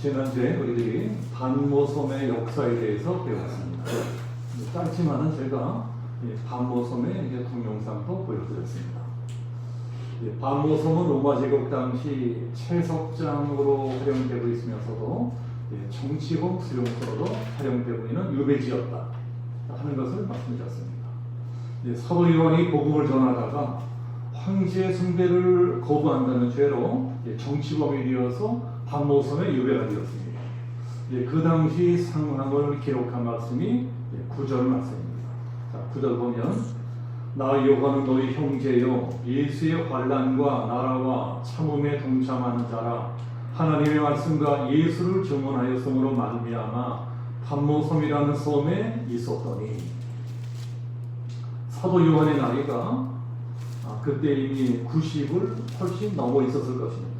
지난주에 우리들이 반모섬의 역사에 대해서 배웠습니다. 짧지만은 제가 반모섬의 동영상도 보여드렸습니다. 반모섬은 로마 제국 당시 채석장으로 활용되고 있으면서도 정치범 수용소로 활용되고 있는 유배지였다 하는 것을 말씀드렸습니다. 사도 요한이 복음을 전하다가 황제의 숭배를 거부한다는 죄로 정치범이 되어서 반모섬에 유배가 되었습니다. 그 당시 상황을 기록한 말씀이 9절 말씀입니다. 자, 9절 보면 나 요한은 너희 형제요 예수의 환난과 나라와 참음에 동참하는 자라 하나님의 말씀과 예수를 증언하였으므로 말미암아 반모섬이라는 섬에 있었더니 사도 요한의 나이가 그때 이미 90을 훨씬 넘어 있었을 것입니다.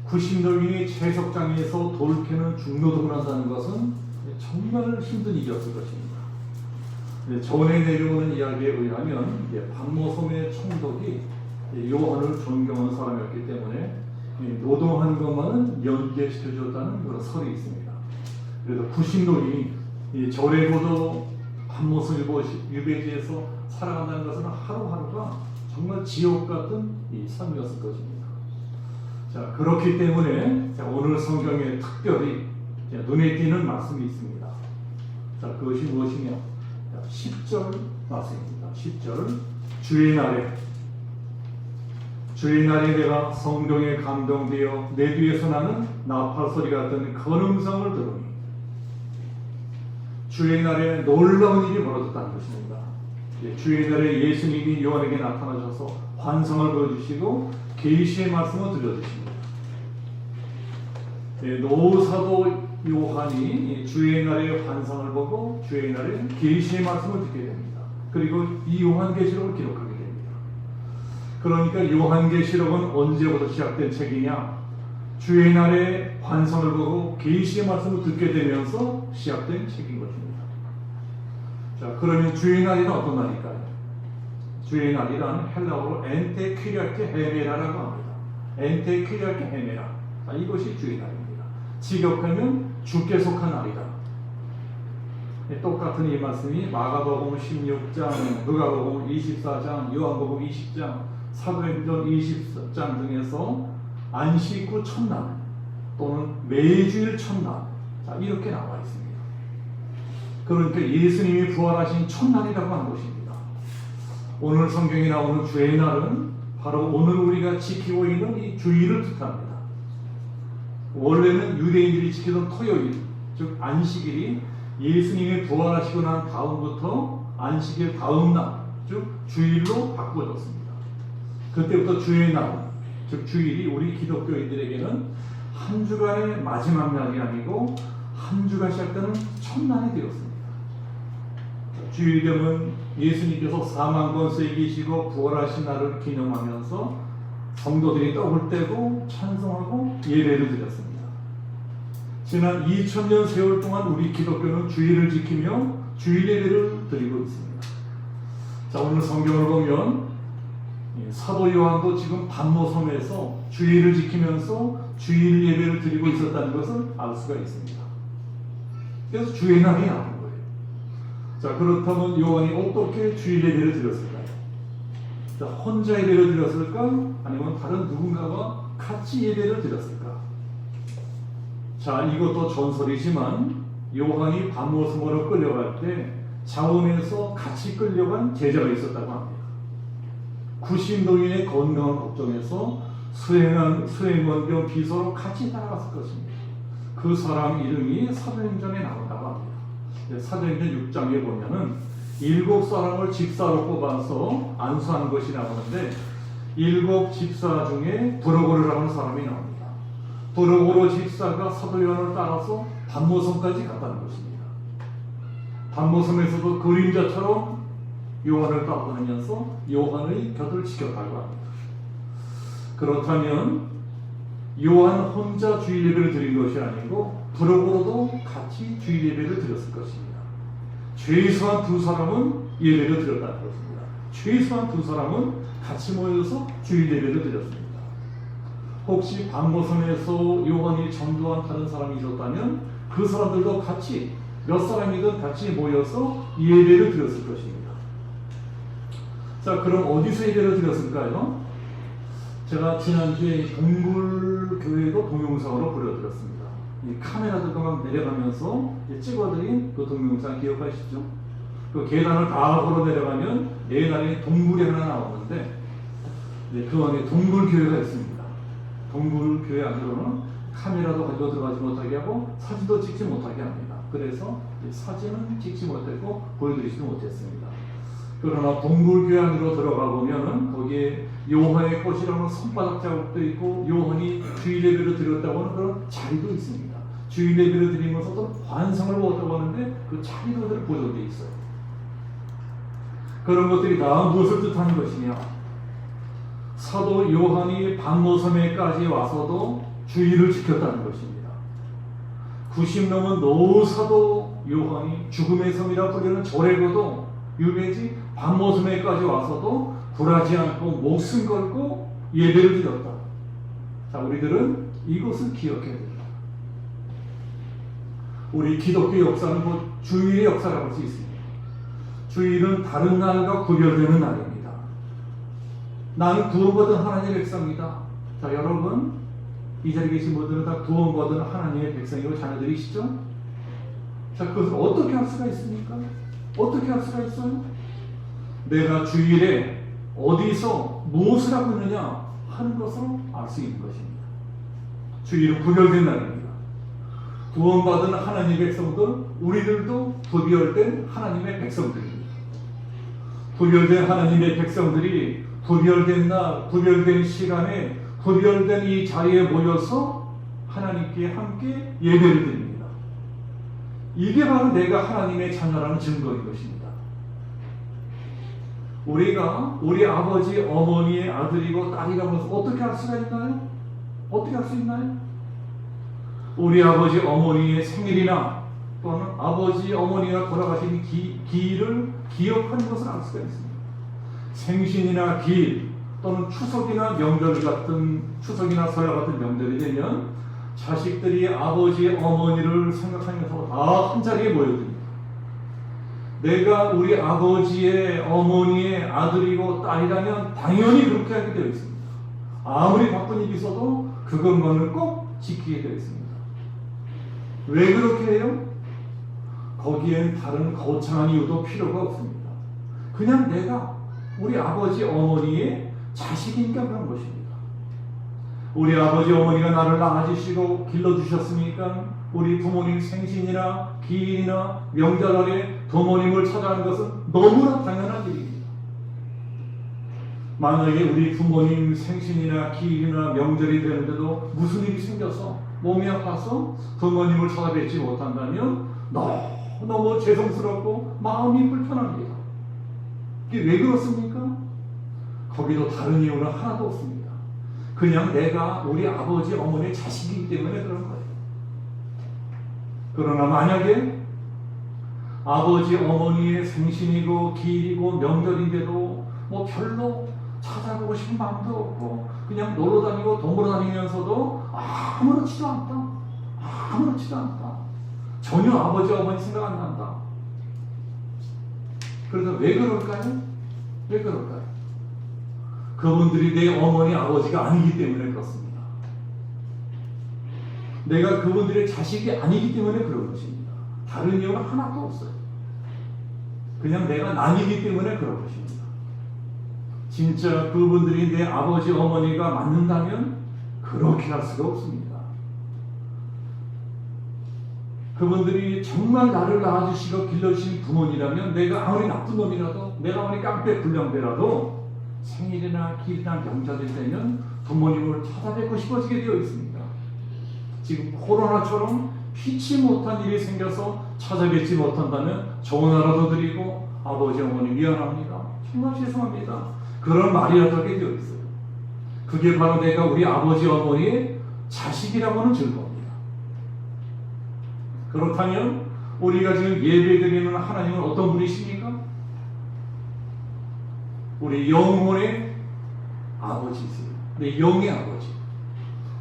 90놈이 채석장에서 돌 캐는 중노동을 한다는 것은 정말 힘든 일이었을 것입니다. 전에 내려오는 이야기에 의하면 반모섬의 총독이 요한을 존경하는 사람이었기 때문에 노동하는 것만은 연계시켜줬다는 그런 설이 있습니다. 그래서 90놈이 절에서도 반모섬 유배지에서 살아간다는 것은 하루하루가 정말 지옥 같은 이 삶이었을 것입니다. 자, 그렇기 때문에 오늘 성경에 특별히 눈에 띄는 말씀이 있습니다. 자, 그것이 무엇이냐? 10절 말씀입니다. 10절 주의 날에 내가 성령에 감동되어 내 뒤에서 나는 나팔 소리 같은 큰 음성을 들으니 주의 날에 놀라운 일이 벌어졌다는 것입니다. 주의 날에 예수님이 요한에게 나타나셔서 환상을 보여주시고 계시의 말씀을 들려주십니다. 노사도 요한이 주의 날에 환상을 보고 주의 날에 계시의 말씀을 듣게 됩니다. 그리고 이 요한계시록을 기록하게 됩니다. 그러니까 요한계시록은 언제부터 시작된 책이냐? 주의 날에 환상을 보고 계시의 말씀을 듣게 되면서 시작된 책인 것입니다. 자, 그러면 주의 날이란 어떤 날일까요? 주의 날이란 헬라어로 엔테퀴리아케 헤메라라고 합니다. 엔테퀴리아케 헤메라. 자, 이것이 주의 날입니다. 직역하면 주께 속한 날이다. 똑같은 이 말씀이 마가복음 16장, 누가복음 24장, 요한복음 20장, 사도행전 20장 등에서 안식 후 첫날 또는 매주일 첫날, 자, 이렇게 나와 있습니다. 그러니까 예수님이 부활하신 첫날이라고 하는 것입니다. 오늘 성경에 나오는 주의 날은 바로 오늘 우리가 지키고 있는 이 주일을 뜻합니다. 원래는 유대인들이 지키던 토요일, 즉 안식일이 예수님이 부활하시고 난 다음부터 안식일 다음 날, 즉 주일로 바꾸어졌습니다. 그때부터 주의 날, 즉 주일이 우리 기독교인들에게는 한 주간의 마지막 날이 아니고 한 주가 시작되는 첫날이 되었습니다. 주일경은 예수님께서 사망권세에 계시고 부활하신 날을 기념하면서 성도들이 떡을 떼고 찬송하고 예배를 드렸습니다. 지난 2000년 세월 동안 우리 기독교는 주일을 지키며 주일 예배를 드리고 있습니다. 자, 오늘 성경을 보면 사도 요한도 지금 반모섬에서 주일을 지키면서 주일 예배를 드리고 있었다는 것을 알 수가 있습니다. 그래서 주의 날이 나오는 거예요. 자, 그렇다면 요한이 어떻게 주일 예배를 드렸을까요? 자, 혼자 예배를 드렸을까? 아니면 다른 누군가와 같이 예배를 드렸을까? 자, 이것도 전설이지만 요한이 반모섬으로 끌려갈 때 자원에서 같이 끌려간 제자가 있었다고 합니다. 구신노인의 건강을 걱정해서 수행원 겸 비서로 같이 따라갔을 것입니다. 그 사람 이름이 사도행전에 나온다고 합니다. 사도행전 6장에 보면은 7사람을 집사로 뽑아서 안수한 것이 나오는데 7 집사 중에 브로고르라는 사람이 나옵니다. 브로고르 집사가 사도 요한을 따라서 반모섬까지 갔다는 것입니다. 반모섬에서도 그림자처럼 요한을 따라다니면서 요한의 곁을 지켰다고 합니다. 그렇다면 요한 혼자 주일 예배를 드린 것이 아니고 브로고르도 같이 주일 예배를 드렸을 것입니다. 최소한 2사람은 예배를 드렸다는 것입니다. 최소한 2사람은 같이 모여서 주일 예배를 드렸습니다. 혹시 반모섬에서 요한이 전도한 다른 사람이 있었다면 그 사람들도 같이 몇 사람이든 같이 모여서 예배를 드렸을 것입니다. 자, 그럼 어디서 예배를 드렸을까요? 제가 지난주에 동굴교회도 동영상으로 보여드렸습니다. 이 카메라들과 막 내려가면서 찍어드린 그 동영상 기억하시죠? 그 계단을 다 걸어 내려가면 옛날에 동굴이 하나 나오는데 그 안에 동굴교회가 있습니다. 동굴교회 안으로는 카메라도 가지고 들어가지 못하게 하고 사진도 찍지 못하게 합니다. 그래서 사진은 찍지 못했고 보여드리지도 못했습니다. 그러나 동굴교회 안으로 들어가 보면은 거기에 요한의 꽃이라는 손바닥 자국도 있고 요한이 주일 예배를 드렸다고 하는 그런 자리도 있습니다. 주일 예배를 드리면서 또 환상을 보았다고 하는데 그 자리도 보존되어 있어요. 그런 것들이 다 무엇을 뜻하는 것이냐? 사도 요한이 반모섬에까지 와서도 주의를 지켰다는 것입니다. 90 넘은 노사도 요한이 죽음의 섬이라 불리는 저레고도 유배지 반모섬에까지 와서도 굴하지 않고 목숨 걸고 예배를 드렸다. 자, 우리들은 이것을 기억해야 됩니다. 우리 기독교 역사는 곧 주일의 역사라고 할 수 있습니다. 주일은 다른 날과 구별되는 날입니다. 나는 구원받은 하나님의 백성이다. 자, 여러분 이 자리에 계신 분들은 다 구원받은 하나님의 백성이고 자녀들이시죠? 자, 그것을 어떻게 할 수가 있습니까? 어떻게 할 수가 있어요? 내가 주일에 어디서 무엇을 하고 있느냐 하는 것으로 알 수 있는 것입니다. 주일은 구별된 날입니다. 구원받은 하나님의 백성들, 우리들도 구별된 하나님의 백성들입니다. 구별된 하나님의 백성들이 구별된 날, 구별된 시간에 구별된 이 자리에 모여서 하나님께 함께 예배를 드립니다. 이게 바로 내가 하나님의 자녀라는 증거인 것입니다. 우리가 우리 아버지 어머니의 아들이고 딸이라면서 어떻게 할 수가 있나요? 어떻게 할 수 있나요? 우리 아버지 어머니의 생일이나 또는 아버지 어머니가 돌아가신 기일을 기억하는 것을 알 수가 있습니다. 생신이나 기일 또는 추석이나 명절 같은 추석이나 설날 같은 명절이 되면 자식들이 아버지 어머니를 생각하면서 다 한자리에 모여듭니다. 내가 우리 아버지의 어머니의 아들이고 딸이라면 당연히 그렇게 하게 되어 있습니다. 아무리 바쁜 일이 있어도 그것만을 꼭 지키게 되어 있습니다. 왜 그렇게 해요? 거기엔 다른 거창한 이유도 필요가 없습니다. 그냥 내가 우리 아버지 어머니의 자식이니까 그런 것입니다. 우리 아버지 어머니가 나를 낳아주시고 길러주셨으니까 우리 부모님 생신이나 기일이나 명절날에 부모님을 찾아가는 것은 너무나 당연한 일입니다. 만약에 우리 부모님 생신이나 기일이나 명절이 되는데도 무슨 일이 생겨서 몸이 아파서 부모님을 찾아뵙지 못한다면 너무 죄송스럽고 마음이 불편합니다. 이게 왜 그렇습니까? 거기도 다른 이유는 하나도 없습니다. 그냥 내가 우리 아버지 어머니의 자식이기 때문에 그런 거예요. 그러나 만약에 아버지 어머니의 생신이고 기일이고 명절인데도 뭐 별로 찾아보고 싶은 마음도 없고 그냥 놀러 다니고 돈 벌어 다니면서도 아무렇지도 않다. 아무렇지도 않다. 전혀 아버지 어머니 생각 안 난다. 그래서 왜 그럴까요? 왜 그럴까요? 그분들이 내 어머니 아버지가 아니기 때문에 그렇습니다. 내가 그분들의 자식이 아니기 때문에 그런 것입니다. 다른 이유는 하나도 없어요. 그냥 내가 남이기 때문에 그런 것입니다. 진짜 그분들이 내 아버지 어머니가 맞는다면 그렇게 할 수가 없습니다. 그분들이 정말 나를 낳아주시고 길러주신 부모님이라면 내가 아무리 나쁜 놈이라도 내가 아무리 깡패 불량배라도 생일이나 기일이나 명절이 되면 부모님을 찾아뵙고 싶어지게 되어 있습니다. 지금 코로나처럼 피치 못한 일이 생겨서 찾아뵙지 못한다면 전화라도 드리고 아버지 어머니 미안합니다. 정말 죄송합니다. 그런 말이라도 하게 되어 있어요. 그게 바로 내가 우리 아버지 어머니의 자식이라고 하는 증거입니다. 그렇다면 우리가 지금 예배드리는 하나님은 어떤 분이십니까? 우리 영혼의 아버지세요. 우리 영의 아버지.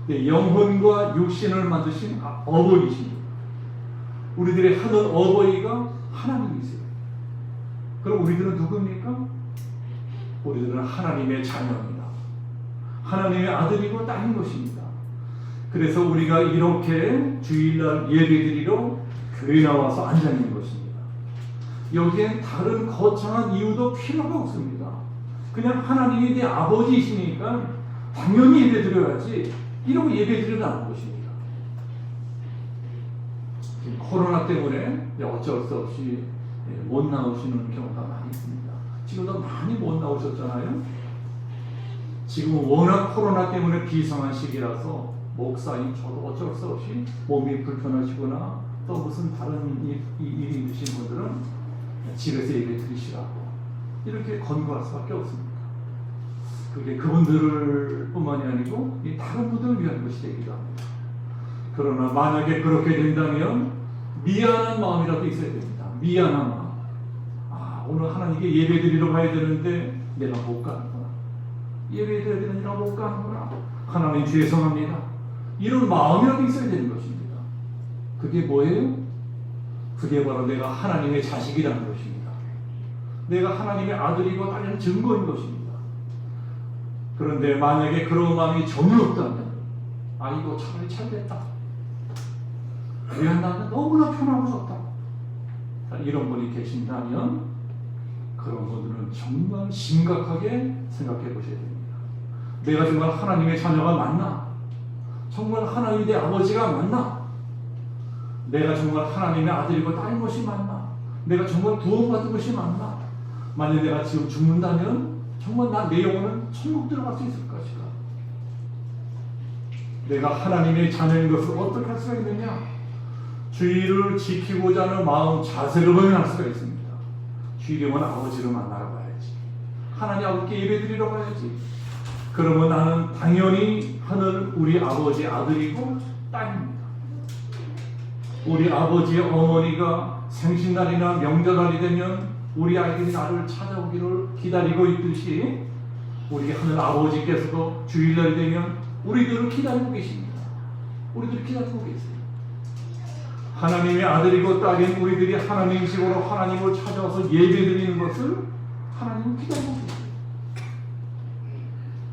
내 영혼과 육신을 만드신 어버이십니다. 우리들의 하늘 어버이가 하나님이세요. 그럼 우리들은 누굽니까? 우리들은 하나님의 자녀입니다. 하나님의 아들이고 딸인 것입니다. 그래서 우리가 이렇게 주일날 예배드리러 교회 나와서 앉아 있는 것입니다. 여기엔 다른 거창한 이유도 필요가 없습니다. 그냥 하나님이 내 아버지이시니까 당연히 예배드려야지 이러고 예배드리라는 것입니다. 지금 코로나 때문에 어쩔 수 없이 못 나오시는 경우가 많이 있습니다. 지금도 많이 못 나오셨잖아요. 지금은 워낙 코로나 때문에 비상한 시기라서 목사님 저도 어쩔 수 없이 몸이 불편하시거나 또 무슨 다른 일이 있으신 분들은 집에서 예배 드리시라고 이렇게 권고할 수밖에 없습니다. 그게 그분들 뿐만이 아니고 다른 분들을 위한 것이 되기도 합니다. 그러나 만약에 그렇게 된다면 미안한 마음이라도 있어야 됩니다. 미안한 마음. 오늘 하나님께 예배 드리러 가야 되는데 내가 못 가는구나. 예배 드려야 되는데 못 가는구나. 하나님 죄송합니다. 이런 마음이라도 있어야 되는 것입니다. 그게 뭐예요? 그게 바로 내가 하나님의 자식이라는 것입니다. 내가 하나님의 아들이고 딸이라는 증거인 것입니다. 그런데 만약에 그런 마음이 전혀 없다면 이거 차라리 잘됐다. 그래야 나는 너무나 편하고 좋다. 이런 분이 계신다면 그런 분들은 정말 심각하게 생각해 보셔야 됩니다. 내가 정말 하나님의 자녀가 맞나? 정말 하나님의 내 아버지가 맞나? 내가 정말 하나님의 아들이고 딸인 것이 맞나? 내가 정말 구원받은 것이 맞나? 만약 내가 지금 죽는다면 정말 내 영혼은 천국 들어갈 수 있을 것인가? 내가 하나님의 자녀인 것을 어떻게 할 수가 있느냐? 주의를 지키고자 하는 마음 자세를 보면 할 수가 있습니다. 주일이면 아버지를 만나러 가야지. 하나님 아버지께 예배드리러 가야지. 그러면 나는 당연히 하늘 우리 아버지 아들이고 딸입니다. 우리 아버지 어머니가 생신날이나 명절날이 되면 우리 아이들이 나를 찾아오기를 기다리고 있듯이 우리 하늘 아버지께서도 주일날이 되면 우리들을 기다리고 계십니다. 우리들을 기다리고 계세요. 하나님의 아들이고 딸인 우리들이 하나님식으로 하나님을 찾아와서 예배드리는 것을 하나님은 기다리고 계세요.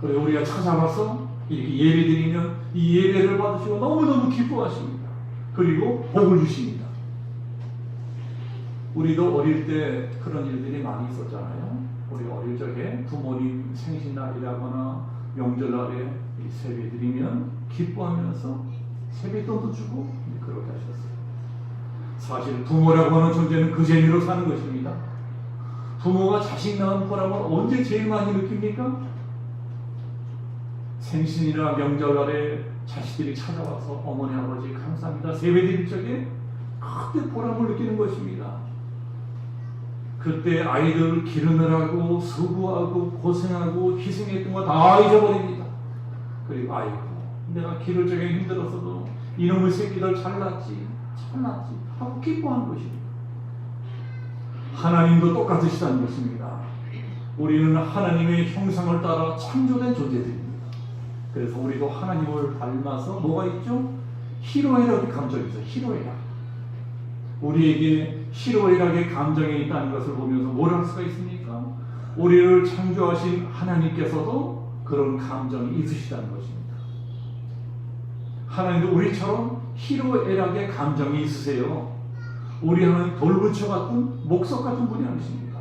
그래서 우리가 찾아와서 이렇게 예배드리면 이 예배를 받으시고 너무너무 기뻐하십니다. 그리고 복을 주십니다. 우리도 어릴 때 그런 일들이 많이 있었잖아요. 우리 어릴 적에 부모님 생신날이라거나 명절날에 세배 드리면 기뻐하면서 세뱃돈도 주고 그렇게 하셨어요. 사실 부모라고 하는 존재는 그 재미로 사는 것입니다. 부모가 자식 낳은 보람을 언제 제일 많이 느낍니까? 생신이나 명절날에 자식들이 찾아와서 어머니 아버지 감사합니다 세배 드릴 적에 그때 보람을 느끼는 것입니다. 그때 아이들을 기르느라고 수고하고 고생하고 희생했던 거 다 잊어버립니다. 그리고 아이고 내가 기를 적에 힘들었어도 이놈의 새끼들 잘났지 하고 기뻐하는 것입니다. 하나님도 똑같으시다는 것입니다. 우리는 하나님의 형상을 따라 창조된 존재들입니다. 그래서 우리도 하나님을 닮아서 뭐가 있죠? 희로애락의 감정이 있어요. 희로애락. 우리에게 희로애락의 감정이 있다는 것을 보면서 뭘 할 수가 있습니까? 우리를 창조하신 하나님께서도 그런 감정이 있으시다는 것입니다. 하나님도 우리처럼 희로애락의 감정이 있으세요. 우리는 돌부처 같은 목석 같은 분이 아니십니까?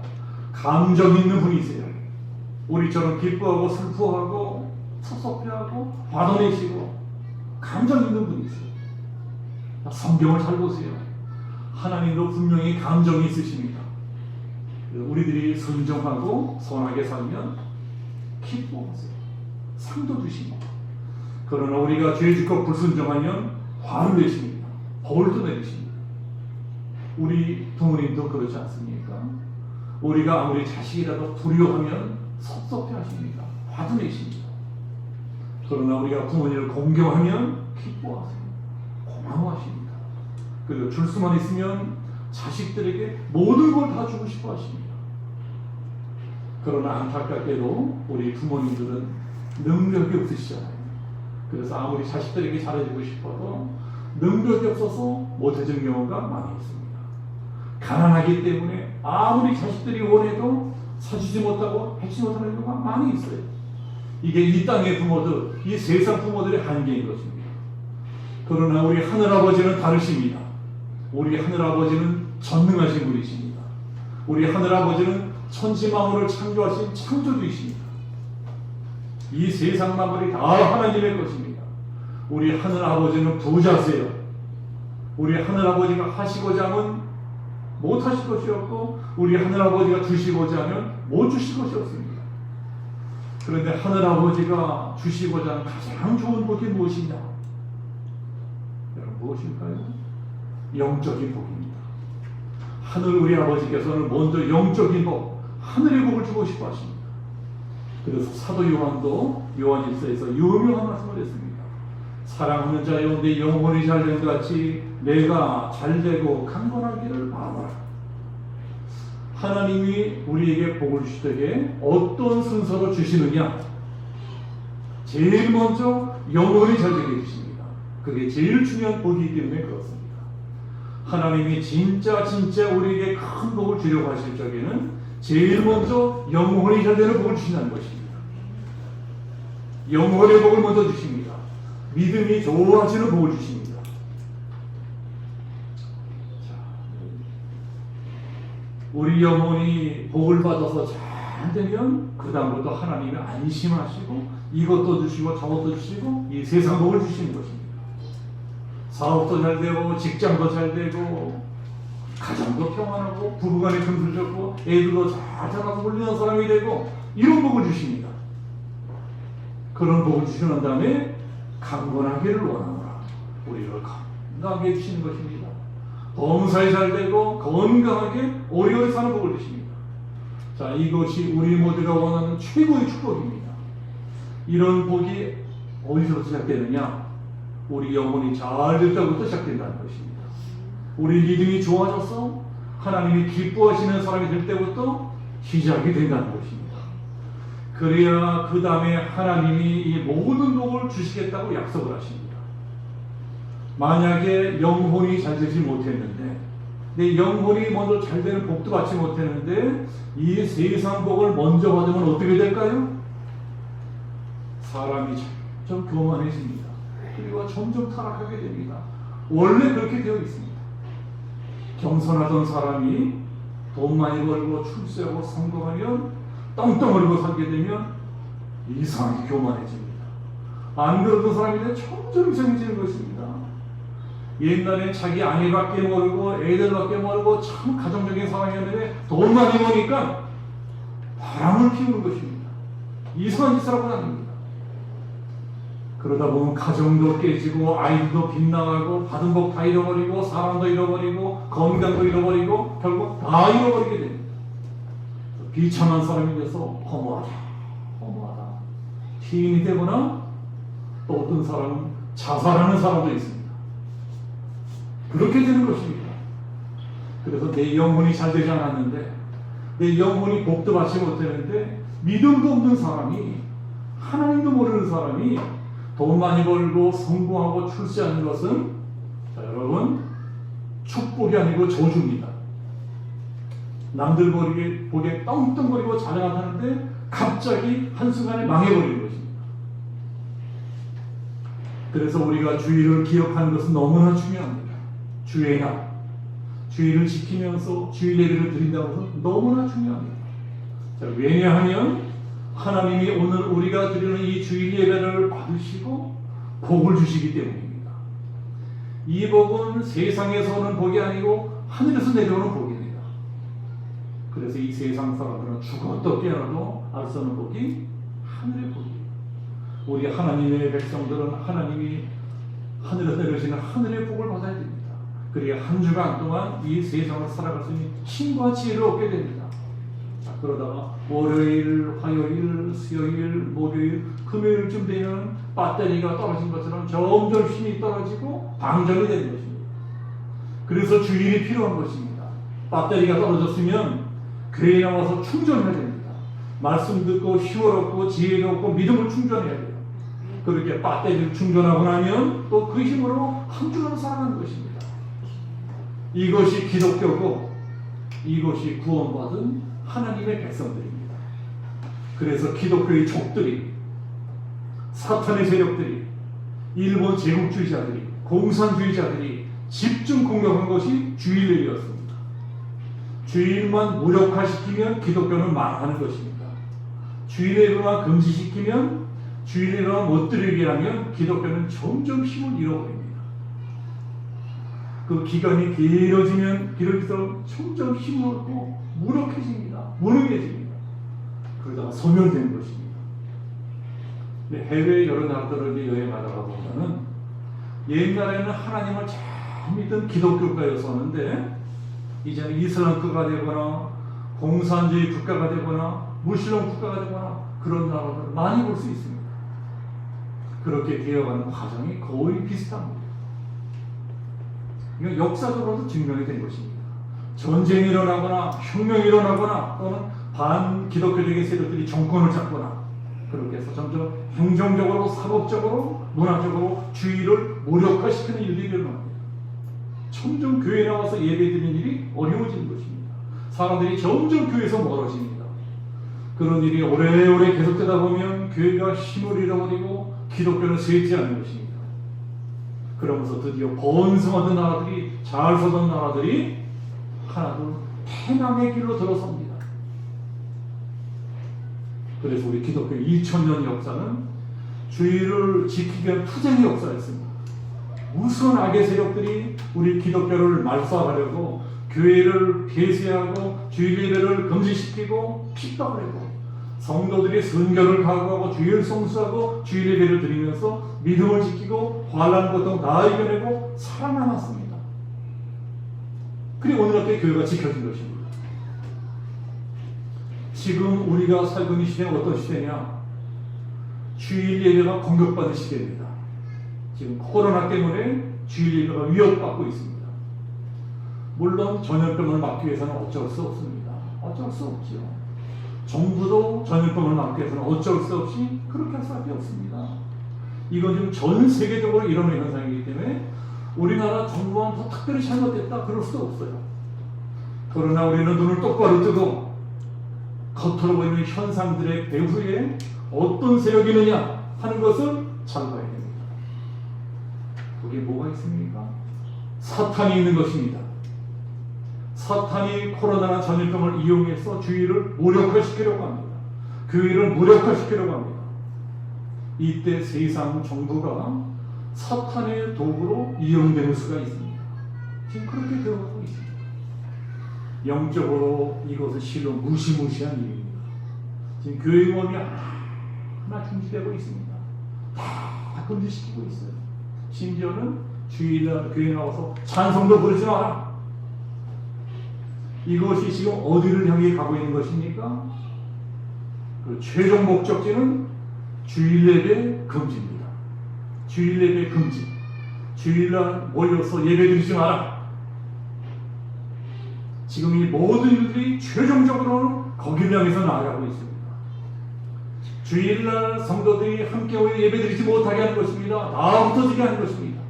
감정 있는 분이세요. 우리처럼 기뻐하고 슬퍼하고 섭섭해하고 화도 내시고 감정 있는 분이세요. 성경을 잘 보세요. 하나님도 분명히 감정이 있으십니다. 우리들이 순종하고 선하게 살면 기뻐하세요. 상도 주십니다. 그러나 우리가 죄짓고 불순종하면 화를 내십니다. 벌도 내리십니다. 우리 부모님도 그렇지 않습니까? 우리가 아무리 자식이라도 두려워하면 섭섭해 하십니다. 화도 내십니다. 그러나 우리가 부모님을 공경하면 기뻐하세요. 고마워하십니다. 그리고 줄 수만 있으면 자식들에게 모든 걸 다 주고 싶어 하십니다. 그러나 안타깝게도 우리 부모님들은 능력이 없으시잖아요. 그래서 아무리 자식들에게 잘해주고 싶어도 능력이 없어서 못해준 경우가 많이 있습니다. 가난하기 때문에 아무리 자식들이 원해도 사주지 못하고 해주지 못하는 경우가 많이 있어요. 이게 이 땅의 부모들, 이 세상 부모들의 한계인 것입니다. 그러나 우리 하늘아버지는 다르십니다. 우리 하늘아버지는 전능하신 분이십니다. 우리 하늘아버지는 천지만물을 창조하신 창조주이십니다. 이 세상 만물이 다 하나님의 것입니다. 우리 하늘아버지는 부자세요. 우리 하늘아버지가 하시고자 하면 못 하실 것이 없고, 우리 하늘아버지가 주시고자 하면 못 주실 것이 없습니다. 그런데 하늘아버지가 주시고자 하는 가장 좋은 복이 무엇이냐? 여러분, 무엇일까요? 영적인 복입니다. 하늘 우리 아버지께서는 먼저 영적인 복, 하늘의 복을 주고 싶어 하십니다. 그래서 사도 요한도 요한일서에서 유명한 말씀을 했습니다. 사랑하는 자여, 내 영혼이 잘된 것 같이 내가 잘되고 강건하기를 바라라. 하나님이 우리에게 복을 주시되 어떤 순서로 주시느냐? 제일 먼저 영혼이 잘되게 해주십니다. 그게 제일 중요한 복이기 때문에 그렇습니다. 하나님이 진짜 우리에게 큰 복을 주려고 하실 적에는 제일 먼저 영혼이 잘되는 복을 주신다는 것입니다. 영혼의 복을 먼저 주십니다. 믿음이 좋아지는 복을 주십니다. 우리 영혼이 복을 받아서 잘 되면 그 다음부터 하나님이 안심하시고 이것도 주시고 저것도 주시고 이 세상 복을 주시는 것입니다. 사업도 잘 되고 직장도 잘 되고 가정도 평안하고 부부간에 금술 좋고 애들도 잘 자라서 훌륭한 사람이 되고 이런 복을 주십니다. 그런 복을 주시는 다음에 강건하기를 원하노라. 우리를 건강하게 해주시는 것입니다. 범사에 잘 되고 건강하게 오래오래 사는 복을 주십니다. 자, 이것이 우리 모두가 원하는 최고의 축복입니다. 이런 복이 어디서 시작되느냐? 우리 영혼이 잘 될 때부터 시작된다는 것입니다. 우리 믿음이 좋아져서 하나님이 기뻐하시는 사람이 될 때부터 시작이 된다는 것입니다. 그래야 그 다음에 하나님이 이 모든 복을 주시겠다고 약속을 하십니다. 만약에 영혼이 잘 되지 못했는데, 내 영혼이 먼저 잘 되는 복도 받지 못했는데 이 세상 복을 먼저 받으면 어떻게 될까요? 사람이 점점 교만해집니다. 그리고 점점 타락하게 됩니다. 원래 그렇게 되어 있습니다. 겸손하던 사람이 돈 많이 벌고 출세하고 성공하면 떵떵거리고 살게 되면 이상하게 교만해집니다. 안 그러던 사람이 점점 이상해지는 것입니다. 옛날에 자기 아내밖에 모르고 애들밖에 모르고 참 가정적인 상황이었는데 돈 많이 버니까 바람을 피우는 것입니다. 이상한 짓을 하고 다닙니다. 그러다 보면 가정도 깨지고 아이들도 빗나가고 받은 복 다 잃어버리고 사람도 잃어버리고 건강도 잃어버리고 결국 다 잃어버리게 됩니다. 비참한 사람이 돼서 허무하다. 시인이 되거나 또 어떤 사람은 자살하는 사람도 있습니다. 그렇게 되는 것입니다. 그래서 내 영혼이 잘 되지 않았는데, 내 영혼이 복도 받지 못했는데, 믿음도 없는 사람이, 하나님도 모르는 사람이 돈 많이 벌고 성공하고 출세하는 것은, 자, 여러분, 축복이 아니고 저주입니다. 남들 보기에 떵떵거리고 자랑하는데 갑자기 한순간에 망해버리는 것입니다. 그래서 우리가 주의를 기억하는 것은 너무나 중요합니다. 주의 날, 주의를 지키면서 주의 예배를 드린다는 것은 너무나 중요합니다. 자, 왜냐하면 하나님이 오늘 우리가 드리는 이 주일 예배를 받으시고 복을 주시기 때문입니다. 이 복은 세상에서 오는 복이 아니고 하늘에서 내려오는 복입니다. 그래서 이 세상 사람들은 죽어도 깨어나도 알 수 없는 복이 하늘의 복이에요. 우리 하나님의 백성들은 하나님이 하늘에서 내려오시는 하늘의 복을 받아야 됩니다. 그래야 한 주간 동안 이 세상을 살아갈 수 있는 힘과 지혜를 얻게 됩니다. 자, 그러다가 월요일, 화요일, 수요일, 목요일, 금요일쯤 되면 배터리가 떨어진 것처럼 점점 힘이 떨어지고 방전이 되는 것입니다. 그래서 주일이 필요한 것입니다. 배터리가 떨어졌으면 교회에 나와서 충전해야 됩니다. 말씀 듣고 힘을 얻고 지혜를 얻고 믿음을 충전해야 돼요. 그렇게 배터리를 충전하고 나면 또 그 힘으로 한 주간 살아가는 것입니다. 이것이 기독교고 이것이 구원받은 하나님의 백성들입니다. 그래서 기독교의 족들이, 사탄의 세력들이, 일본 제국주의자들이, 공산주의자들이 집중 공격한 것이 주일날이었습니다. 주일만 무력화시키면 기독교는 망하는 것입니다. 주일날만 금지시키면, 주일날만 못 드리게 하면 기독교는 점점 힘을 잃어버립니다. 그 기간이 길어지면 길어질수록 점점 힘을 얻고 무력해집니다. 무능해집니다. 그러다가 소멸되는 것입니다. 해외 여러 나라들을 여행하다가 보면은 옛날에는 하나님을 잘 믿던 기독교가였었는데 이제는 이슬람교가 되거나 공산주의 국가가 되거나 무슬림 국가가 되거나 그런 나라들을 많이 볼 수 있습니다. 그렇게 되어가는 과정이 거의 비슷합니다. 이건 역사적으로도 증명이 된 것입니다. 전쟁이 일어나거나 혁명이 일어나거나 또는 반기독교적인 세력들이 정권을 잡거나 그렇게 해서 점점 행정적으로, 사법적으로, 문화적으로 주의를 무력화시키는 일들이 일어납니다. 점점 교회에 나와서 예배드리는 일이 어려워지는 것입니다. 사람들이 점점 교회에서 멀어집니다. 그런 일이 오래오래 계속되다 보면 교회가 힘을 잃어버리고 기독교는 쇠퇴하는 것입니다. 그러면서 드디어 번성하던 나라들이, 잘 서던 나라들이 하나둘 패망의 길로 들어섭니다. 그래서 우리 기독교 2000년 역사는 주의를 지키기 위한 투쟁의 역사였습니다. 무슨 악의 세력들이 우리 기독교를 말살하려고 교회를 폐쇄하고 주일 예배를 금지시키고 핍박을 하고 성도들이 선교를 각오하고 주일 성수하고 주일 예배를 드리면서 믿음을 지키고 환난 고통 다 이겨내고 살아남았습니다. 그리고 오늘 같은 교회가 지켜진 것입니다. 지금 우리가 살고 있는 시대는 어떤 시대냐? 주일 예배가 공격받는 시대입니다. 지금 코로나 때문에 주일 예배가 위협받고 있습니다. 물론 전염병을 막기 위해서는 어쩔 수 없습니다. 어쩔 수 없죠. 정부도 전염병을 막기 위해서는 어쩔 수 없이 그렇게 할 수밖에 없습니다. 이건 지금 전 세계적으로 일어나는 현상이기 때문에 우리나라 정부만 더 특별히 잘못됐다 그럴 수도 없어요. 그러나 우리는 눈을 똑바로 뜨고 겉으로 보이는 현상들의 배후에 어떤 세력이 있느냐 하는 것을 잘 봐야 됩니다. 거기에 뭐가 있습니까? 사탄이 있는 것입니다. 사탄이 코로나나 전염병을 이용해서 주의를 무력화시키려고 합니다. 교회를 무력화시키려고 합니다. 이때 세상 정부가 사탄의 도구로 이용되는 수가 있습니다. 지금 그렇게 되어가고 있습니다. 영적으로 이것은 실로 무시무시한 일입니다. 지금 교회 몸이 하나 중지되고 있습니다. 다 금지시키고 있어요. 심지어는 주일날 교회 나와서 찬송도 부르지 마라. 이것이 지금 어디를 향해 가고 있는 것입니까? 그 최종 목적지는 주일예배 금지입니다. 주일예배 금지. 주일날 모여서 예배드리지 마라. 지금 이 모든 일들이 최종적으로는 거기를 향해서 나아가고 있습니다. 주일날 성도들이 함께 모여 예배드리지 못하게 하는 것입니다. 다 흩어지게 하는 것입니다.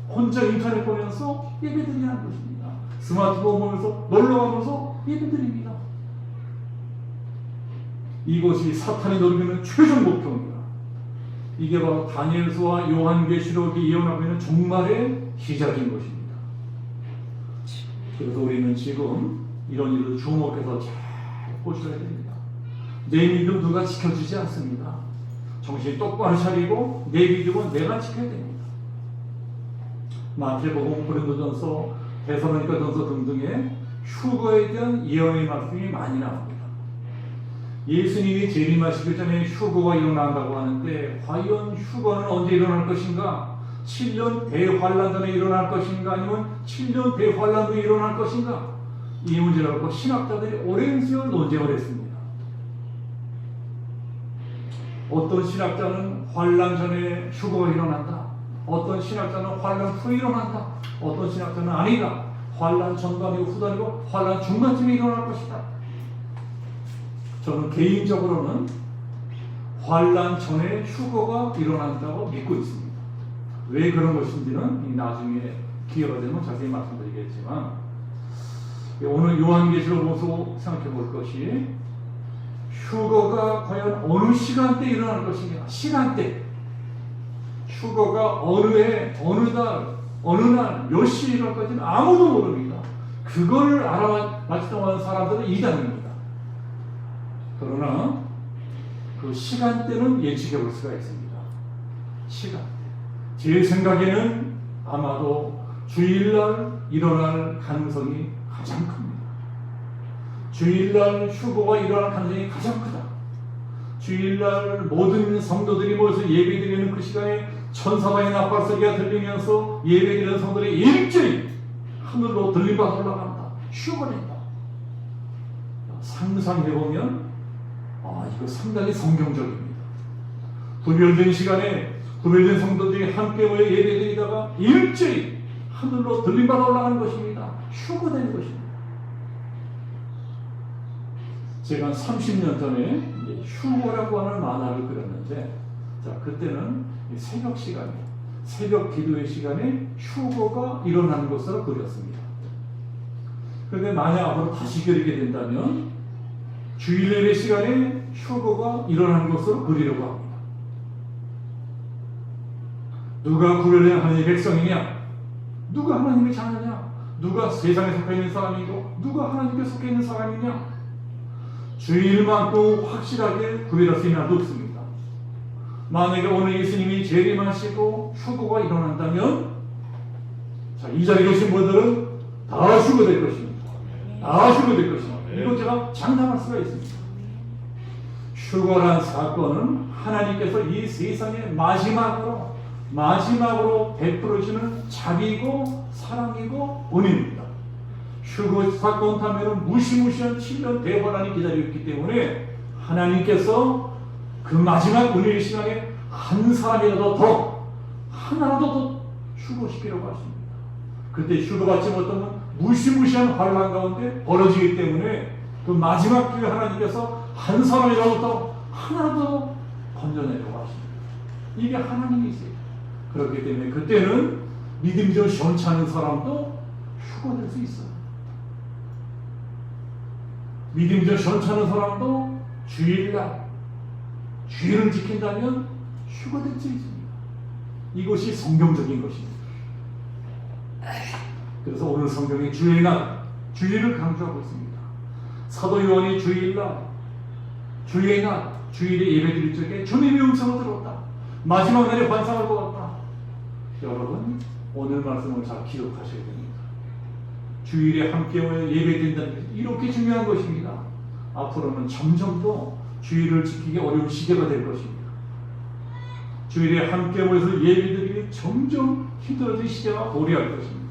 혼자 인터넷 보면서 예배드리게 하는 것입니다. 스마트폰 보면서 놀러가면서 예배드립니다. 이것이 사탄이 노리고 있는 최종 목표입니다. 이게 바로 다니엘서와 요한계시록이 예언하고 있는 종말의 시작인 것입니다. 그래서 우리는 지금 이런 일을 주목해서 잘 보셔야 됩니다. 내 믿음 누가 지켜주지 않습니다. 정신 똑바로 차리고 내 믿음은 내가 지켜야 됩니다. 마태복음, 고린도전서, 데살로니가전서 등등의 휴거에 대한 예언의 말씀이 많이 나옵니다. 예수님이 재림하시기 전에 휴거가 일어난다고 하는데 과연 휴거는 언제 일어날 것인가? 7년 대환란 전에 일어날 것인가? 아니면 7년 대환란 후에 일어날 것인가? 이 문제를 갖고 신학자들이 오랜 세월 논쟁을 했습니다. 어떤 신학자는 환란 전에 휴거가 일어난다. 어떤 신학자는 환란 후에 일어난다. 어떤 신학자는 아니다. 환란 전도 아니고 후도 아니고 환란 중간쯤에 일어날 것이다. 저는 개인적으로는 환란 전에 휴거가 일어난다고 믿고 있습니다. 왜 그런 것인지는 나중에 기회가 되면 자세히 말씀드리겠지만, 오늘 요한계시록 보고 생각해 볼 것이 휴거가 과연 어느 시간대에 일어날 것인가. 시간대, 휴거가 어느 해, 어느 달, 어느 날, 몇 시에 일어날까지는 아무도 모릅니다. 그걸 알아맞히던 사람들은 이단입니다. 그러나 그 시간대는 예측해 볼 수가 있습니다. 시간대. 제 생각에는 아마도 주일날 일어날 가능성이 가장 큽니다. 주일날 휴거가 일어날 가능성이 가장 크다. 주일날 모든 성도들이 모여서 예배드리는 그 시간에 천사방의 나팔소리가 들리면서 예배드리는 성도들이 일제히 하늘로 들림받아 올라간다. 휴거된다. 상상해보면 이거 상당히 성경적입니다. 구별된 시간에 구별된 성도들이 함께 모여 예배드리다가 일제히 하늘로 들림받아 올라가는 것입니다. 휴거되는 것입니다. 제가 30년 전에 휴거라고 하는 만화를 그렸는데, 그때는 새벽 시간에, 새벽 기도의 시간에 휴거가 일어나는 것으로 그렸습니다. 그런데 만약 앞으로 다시 그리게 된다면 주일 예배 시간에 휴거가 일어나는 것으로 그리려고 합니다. 누가 구별된 하나님의 백성이냐? 누가 하나님의 자녀냐? 누가 세상에 속해 있는 사람이고 누가 하나님께 속해 있는 사람이냐? 주일만큼 확실하게 구별할 수 있는 한도 없습니다. 만약에 오늘 예수님이 재림하시고 휴거가 일어난다면, 이 자리에 계신 분들은 다 휴거될 것입니다. 다 휴거될 것입니다. 이거 제가 장담할 수가 있습니다. 휴거란 사건은 하나님께서 이 세상에 마지막으로 베풀어주는 자비고 사랑이고 은혜입니다. 휴거 사건 타면은 무시무시한 7년 대환란이 기다리고 있기 때문에 하나님께서 그 마지막 은혜의 시간에 한 사람이라도 하나라도 더 휴거시키려고 하십니다. 그때 휴거받지 못하면 무시무시한 환란 가운데 벌어지기 때문에 그 마지막 기회에 하나님께서 한 사람이라도 더 하나라도 더 건져내려고 하십니다. 이게 하나님이세요. 그렇기 때문에 그때는 믿음이 좀 시원치 않은 사람도 휴거될 수 있어요. 믿음이 좀 시원치 않은 사람도 주일을 지킨다면 휴거될 수 있습니다. 이것이 성경적인 것입니다. 그래서 오늘 성경이 주일을 강조하고 있습니다. 사도 요한이 주일에 예배드릴 적에 주님의 음성을 들었다. 마지막 날에 환상을 보았다. 여러분, 오늘 말씀을 잘 기억하셔야 됩니다. 주일에 함께 모여 예배드린다는 게 이렇게 중요한 것입니다. 앞으로는 점점 더 주일을 지키기 어려운 시대가 될 것입니다. 주일에 함께 모여서 예배드리기 점점 힘들어진 시대가 도래할 것입니다.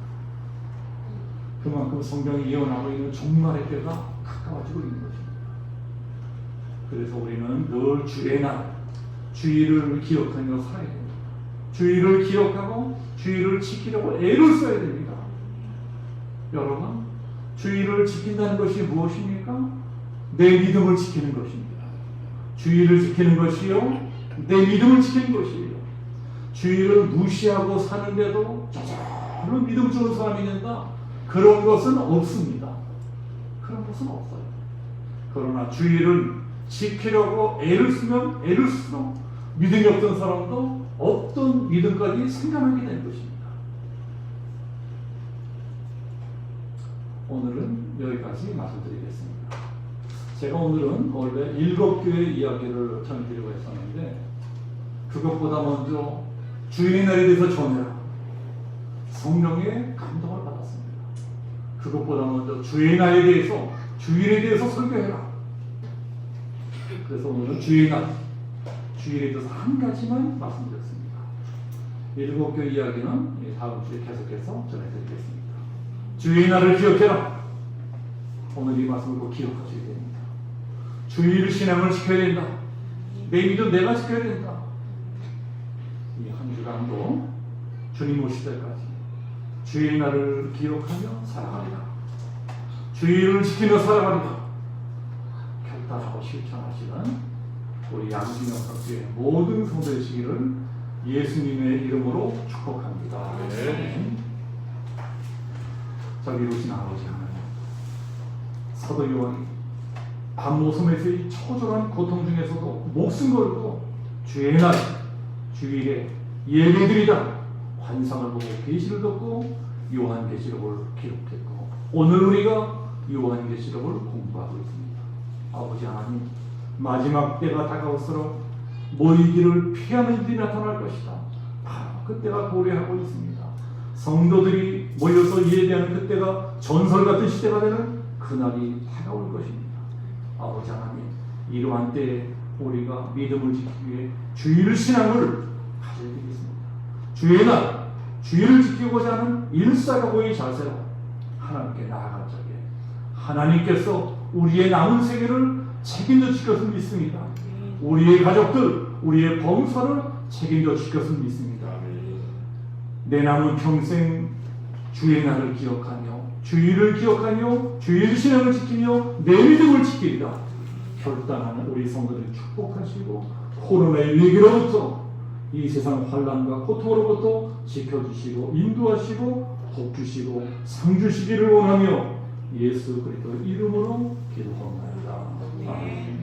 그만큼 성경이 예언하고 있는 종말의 때가 가까워지고 있는 것입니다. 그래서 우리는 늘 주의 날, 주일을 기억하며 살아야 됩니다. 주일을 기억하고 주일을 지키려고 애를 써야 됩니다. 여러분, 주일을 지킨다는 것이 무엇입니까? 내 믿음을 지키는 것입니다. 주일을 지키는 것이요, 내 믿음을 지키는 것이에요. 주일을 무시하고 사는데도 저절로 믿음 좋은 사람이 된다, 그런 것은 없습니다. 그런 것은 없어요. 그러나 주일을 지키려고 애를 쓰면 애를 쓸수록 믿음이 없던 사람도 어떤 믿음까지 생겨나게 되는 것입니다. 오늘은 여기까지 말씀드리겠습니다. 제가 오늘은 원래 7교회 이야기를 전해드리고 했었는데, 그것보다 먼저 주일의 날에 대해서 전해라, 성령의 감동을 받았습니다. 그것보다 먼저 주일에 대해서 설교해라. 그래서 오늘은 주일에 대해서 한 가지만 말씀드렸습니다. 7교회 이야기는 다음 주에 계속해서 전해드리겠습니다. 주일의 날을 기억해라. 오늘 이 말씀을 꼭 기억하셔야 됩니다. 주일 신앙을 지켜야 된다. 내 믿음 내가 지켜야 된다. 이 한 주간도 주님 오실 때까지 주일의 날을 기억하며 살아가리라. 주일을 지키며 살아가리라. 결단하고 실천하시는 우리 양진영 선수의 모든 성도 되시기를 예수님의 이름으로 축복합니다. 네. 자비로우신 아버지 하나님, 사도 요한이 밤모섬에서의 처절한 고통 중에서도 목숨 걸고 주의 날 주일에 예배드리다 환상을 보고 계시를 듣고 요한계시록을 기록했고 오늘 우리가 요한계시록을 공부하고 있습니다. 아버지 하나님, 마지막 때가 다가올수록 모이기를 피하는 일이 나타날 것이다. 바로 그때가 도래하고 있습니다. 성도들이 모여서 예배하는 그때가 전설 같은 시대가 되는 그날이 다가올 것입니다. 아버지 하나님, 이러한 때에 우리가 믿음을 지키기 위해 주일 신앙을 가져야 되겠습니다. 주의 날, 주일을 지키고자 하는 일사각오의 자세로 하나님께 나아갈 적에 하나님께서 우리의 남은 세계를 책임져 지켰을 믿습니다. 우리의 가족들, 우리의 범사를 책임져 지켰을 믿습니다. 내 남은 평생 주의 날을 기억하며 주일을 기억하며 주일 신앙을 지키며 내 믿음을 지키리라 결단하는 우리 성도들을 축복하시고 코로나의 위기로부터 이 세상 환난과 고통으로부터 지켜주시고 인도하시고 복 주시고 상 주시기를 원하며 예수 그리스도의 이름으로 기도합니다. 아멘.